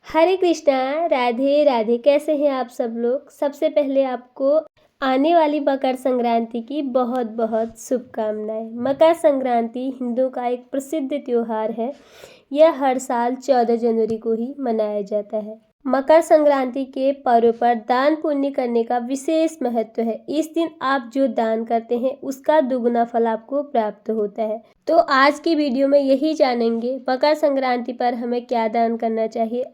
हरे कृष्णा, राधे राधे। कैसे हैं आप सब लोग। सबसे पहले आपको आने वाली मकर संक्रांति की बहुत बहुत शुभकामनाएं। मकर संक्रांति हिंदुओं का एक प्रसिद्ध त्योहार है। यह हर साल 14 जनवरी को ही मनाया जाता है। मकर संक्रांति के पर्व पर दान पुण्य करने का विशेष महत्व है। इस दिन आप जो दान करते हैं उसका दुगना फल आपको प्राप्त होता है। तो आज की वीडियो में यही जानेंगे मकर संक्रांति पर हमें क्या दान करना चाहिए।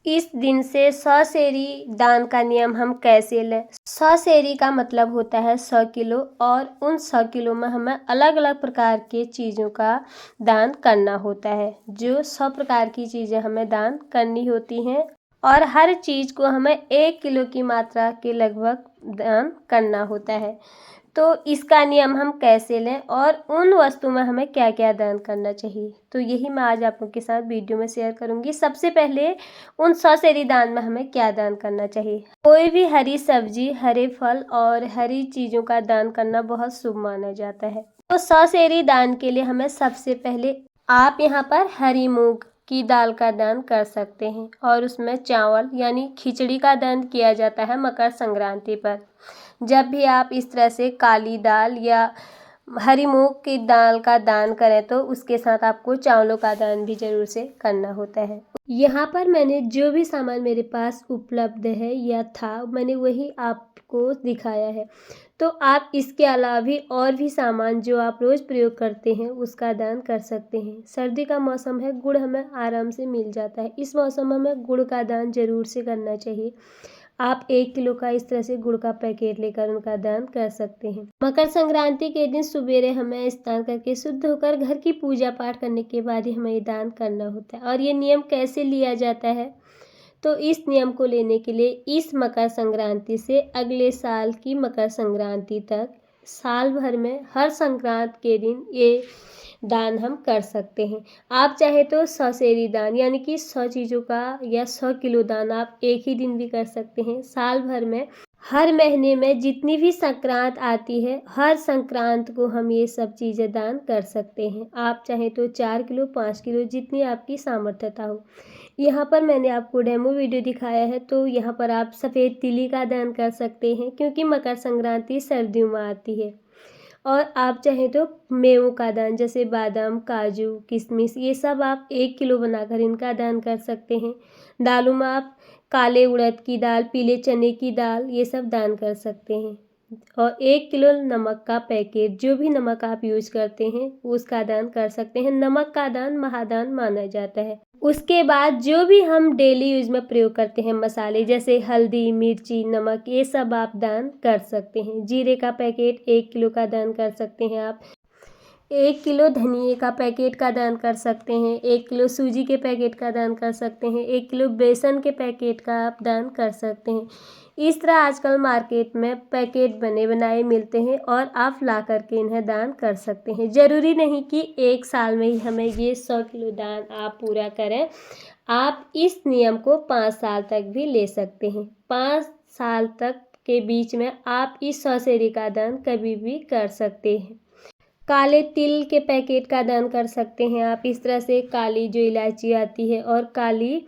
इस दिन से 100 सेरी दान का नियम हम कैसे लें। 100 सेरी का मतलब होता है 100 किलो, और उन 100 किलो में हमें अलग अलग प्रकार के चीज़ों का दान करना होता है। जो 100 प्रकार की चीज़ें हमें दान करनी होती हैं, और हर चीज़ को हमें 1 किलो की मात्रा के लगभग दान करना होता है। तो इसका नियम हम कैसे लें और उन वस्तु में हमें क्या क्या दान करना चाहिए, तो यही मैं आज आप लोग के साथ वीडियो में शेयर करूंगी। सबसे पहले उन 100 सेरी दान में हमें क्या दान करना चाहिए। कोई भी हरी सब्जी, हरे फल और हरी चीज़ों का दान करना बहुत शुभ माना जाता है। तो 100 सेरी दान के लिए हमें सबसे पहले आप यहाँ पर हरी मूंग की दाल का दान कर सकते हैं, और उसमें चावल यानी खिचड़ी का दान किया जाता है मकर संक्रांति पर। जब भी आप इस तरह से काली दाल या हरी मूंग की दाल का दान करें तो उसके साथ आपको चावलों का दान भी जरूर से करना होता है। यहाँ पर मैंने जो भी सामान मेरे पास उपलब्ध है या था, मैंने वही आपको दिखाया है। तो आप इसके अलावा भी और भी सामान जो आप रोज़ प्रयोग करते हैं उसका दान कर सकते हैं। सर्दी का मौसम है, गुड़ हमें आराम से मिल जाता है। इस मौसम में हमें गुड़ का दान जरूर से करना चाहिए। आप 1 किलो का इस तरह से गुड़ का पैकेट लेकर उनका दान कर सकते हैं। मकर संक्रांति के दिन सुबेरे हमें स्नान करके शुद्ध होकर घर की पूजा पाठ करने के बाद ही हमें ये दान करना होता है। और ये नियम कैसे लिया जाता है, तो इस नियम को लेने के लिए इस मकर संक्रांति से अगले साल की मकर संक्रांति तक साल भर में हर संक्रांति के दिन ये दान हम कर सकते हैं। आप चाहे तो 100 सेरी दान यानी कि 100 चीज़ों का या 100 किलो दान आप एक ही दिन भी कर सकते हैं। साल भर में हर महीने में जितनी भी संक्रांत आती है, हर संक्रांत को हम ये सब चीज़ें दान कर सकते हैं। आप चाहे तो 4 किलो 5 किलो जितनी आपकी सामर्थ्यता हो। यहाँ पर मैंने आपको डेमो वीडियो दिखाया है, तो यहाँ पर आप सफ़ेद तिली का दान कर सकते हैं, क्योंकि मकर संक्रांति सर्दियों में आती है। और आप चाहें तो मेवों का दान जैसे बादाम, काजू, किशमिश, ये सब आप 1 किलो बनाकर इनका दान कर सकते हैं। दालों में आप काले उड़द की दाल, पीले चने की दाल, ये सब दान कर सकते हैं। और 1 किलो नमक का पैकेट, जो भी नमक आप यूज करते हैं उसका दान कर सकते हैं। नमक का दान महादान माना जाता है। उसके बाद जो भी हम डेली यूज में प्रयोग करते हैं मसाले जैसे हल्दी, मिर्ची, नमक, ये सब आप दान कर सकते हैं। जीरे का पैकेट 1 किलो का दान कर सकते हैं आप। 1 किलो धनिए का पैकेट का दान कर सकते हैं। 1 किलो सूजी के पैकेट का दान कर सकते हैं। 1 किलो बेसन के पैकेट का आप दान कर सकते हैं। इस तरह आजकल मार्केट में पैकेट बने बनाए मिलते हैं, और आप ला करके इन्हें दान कर सकते हैं। ज़रूरी नहीं कि 1 साल में ही हमें ये 100 किलो दान आप पूरा करें। आप इस नियम को 5 साल तक भी ले सकते हैं। 5 साल तक के बीच में आप इस 100 सेरी का दान कभी भी कर सकते हैं। काले तिल के पैकेट का दान कर सकते हैं आप। इस तरह से काली जो इलायची आती है और काली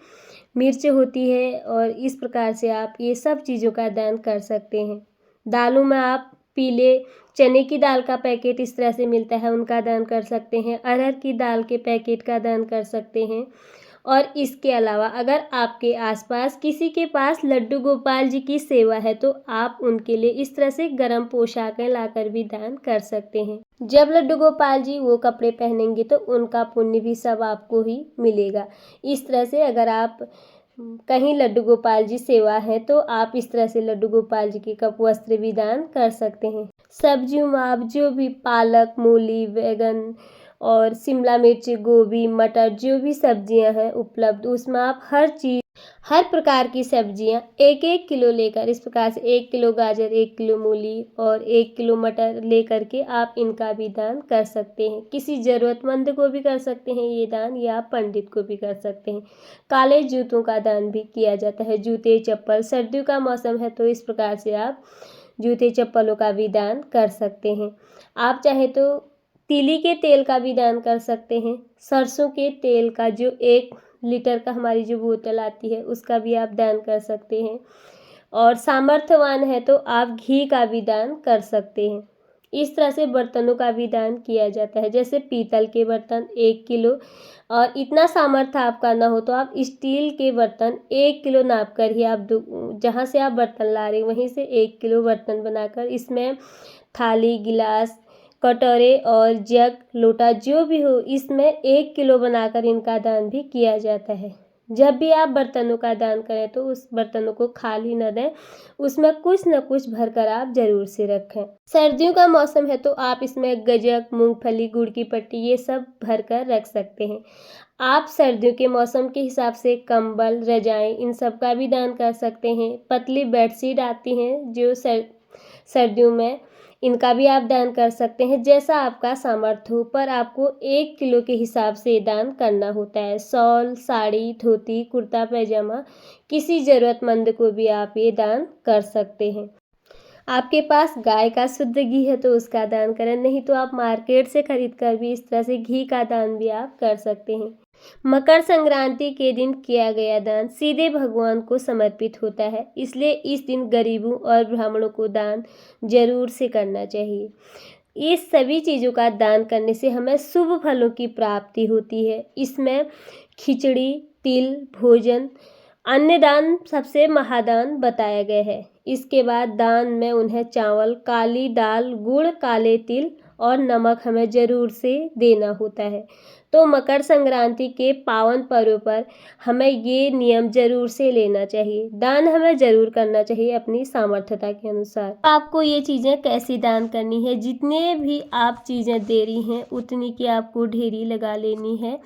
मिर्च होती है, और इस प्रकार से आप ये सब चीज़ों का दान कर सकते हैं। दालों में आप पीले चने की दाल का पैकेट इस तरह से मिलता है, उनका दान कर सकते हैं। अरहर की दाल के पैकेट का दान कर सकते हैं। और इसके अलावा अगर आपके आसपास किसी के पास लड्डू गोपाल जी की सेवा है, तो आप उनके लिए इस तरह से गर्म पोशाकें लाकर भी दान कर सकते हैं। जब लड्डू गोपाल जी वो कपड़े पहनेंगे तो उनका पुण्य भी सब आपको ही मिलेगा। इस तरह से अगर आप कहीं लड्डू गोपाल जी सेवा है तो आप इस तरह से लड्डू गोपाल जी के कप वस्त्र भी दान कर सकते हैं। सब्जियों में आप जो भी पालक, मूली, बैगन और शिमला मिर्च, गोभी, मटर, जो भी सब्जियां हैं उपलब्ध, उसमें आप हर प्रकार की सब्जियां 1-1 किलो लेकर, इस प्रकार से 1 किलो गाजर, 1 किलो मूली और 1 किलो मटर लेकर के आप इनका भी दान कर सकते हैं। किसी ज़रूरतमंद को भी कर सकते हैं ये दान, या पंडित को भी कर सकते हैं। काले जूतों का दान भी किया जाता है। जूते, चप्पल, सर्दियों का मौसम है तो इस प्रकार से आप जूते चप्पलों का भी दान कर सकते हैं। आप चाहे तो तीली के तेल का भी दान कर सकते हैं। सरसों के तेल का जो एक लीटर का हमारी जो बोतल आती है उसका भी आप दान कर सकते हैं। और सामर्थ्यवान है तो आप घी का भी दान कर सकते हैं। इस तरह से बर्तनों का भी दान किया जाता है। जैसे पीतल के बर्तन 1 किलो, और इतना सामर्थ्य आपका ना हो तो आप स्टील के बर्तन 1 किलो नाप कर ही आप जहाँ से आप बर्तन ला रहे हैं वहीं से 1 किलो बर्तन बनाकर इसमें थाली, गिलास, कटोरे और जग, लोटा जो भी हो इसमें 1 किलो बनाकर इनका दान भी किया जाता है। जब भी आप बर्तनों का दान करें तो उस बर्तनों को खाली न दें, उसमें कुछ न कुछ भरकर आप ज़रूर से रखें। सर्दियों का मौसम है तो आप इसमें गज्जक, मूंगफली, गुड़ की पट्टी ये सब भरकर रख सकते हैं। आप सर्दियों के मौसम के हिसाब से कंबल, रजाई इन सब का भी दान कर सकते हैं। पतली बेडशीट आती हैं जो सर्दियों में, इनका भी आप दान कर सकते हैं जैसा आपका सामर्थ्य हो, पर आपको 1 किलो के हिसाब से दान करना होता है। शॉल, साड़ी, धोती, कुर्ता पैजामा किसी ज़रूरतमंद को भी आप ये दान कर सकते हैं। आपके पास गाय का शुद्ध घी है तो उसका दान करें, नहीं तो आप मार्केट से खरीद कर भी इस तरह से घी का दान भी आप कर सकते हैं। मकर संक्रांति के दिन किया गया दान सीधे भगवान को समर्पित होता है, इसलिए इस दिन गरीबों और ब्राह्मणों को दान जरूर से करना चाहिए। इस सभी चीज़ों का दान करने से हमें शुभ फलों की प्राप्ति होती है। इसमें खिचड़ी, तिल, भोजन, अन्नदान सबसे महादान बताया गया है। इसके बाद दान में उन्हें चावल, काली दाल, गुड़, काले तिल और नमक हमें ज़रूर से देना होता है। तो मकर संक्रांति के पावन पर्व पर हमें ये नियम ज़रूर से लेना चाहिए। दान हमें ज़रूर करना चाहिए अपनी सामर्थ्यता के अनुसार। आपको ये चीज़ें कैसी दान करनी है, जितने भी आप चीज़ें दे रही हैं उतनी की आपको ढेरी लगा लेनी है,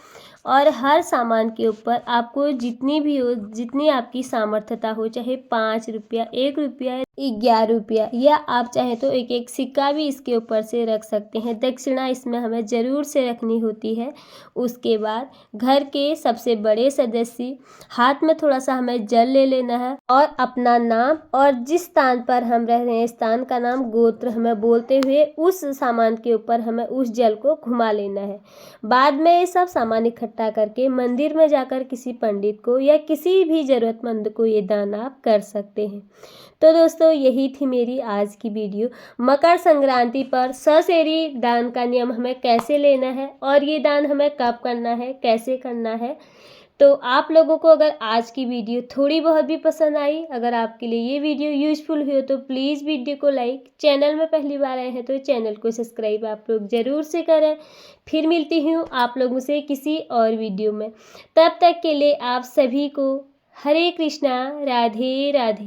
और हर सामान के ऊपर आपको जितनी भी हो, जितनी आपकी सामर्थ्यता हो, चाहे 5 रुपया, 1 रुपया, 11 रुपया, या आप चाहें तो एक एक सिक्का भी इसके ऊपर से रख सकते हैं। दक्षिणा इसमें हमें ज़रूर से रखनी होती है। उसके बाद घर के सबसे बड़े सदस्य हाथ में थोड़ा सा हमें जल ले लेना है, और अपना नाम और जिस स्थान पर हम रह रहे हैं स्थान का नाम, गोत्र हमें बोलते हुए उस सामान के ऊपर हमें उस जल को घुमा लेना है। बाद में ये सब सामान इकट्ठा करके मंदिर में जाकर किसी पंडित को या किसी भी ज़रूरतमंद को ये दान आप कर सकते हैं। तो दोस्तों यही थी मेरी आज की वीडियो। मकर संक्रांति पर ससेरी दान का नियम हमें कैसे लेना है और ये दान हमें कब करना है, कैसे करना है। तो आप लोगों को अगर आज की वीडियो थोड़ी बहुत भी पसंद आई, अगर आपके लिए ये वीडियो यूजफुल हुई हो तो प्लीज़ वीडियो को लाइक, चैनल में पहली बार आए हैं तो चैनल को सब्सक्राइब आप लोग ज़रूर से करें। फिर मिलती हूँ आप लोगों से किसी और वीडियो में। तब तक के लिए आप सभी को हरे कृष्णा, राधे राधे।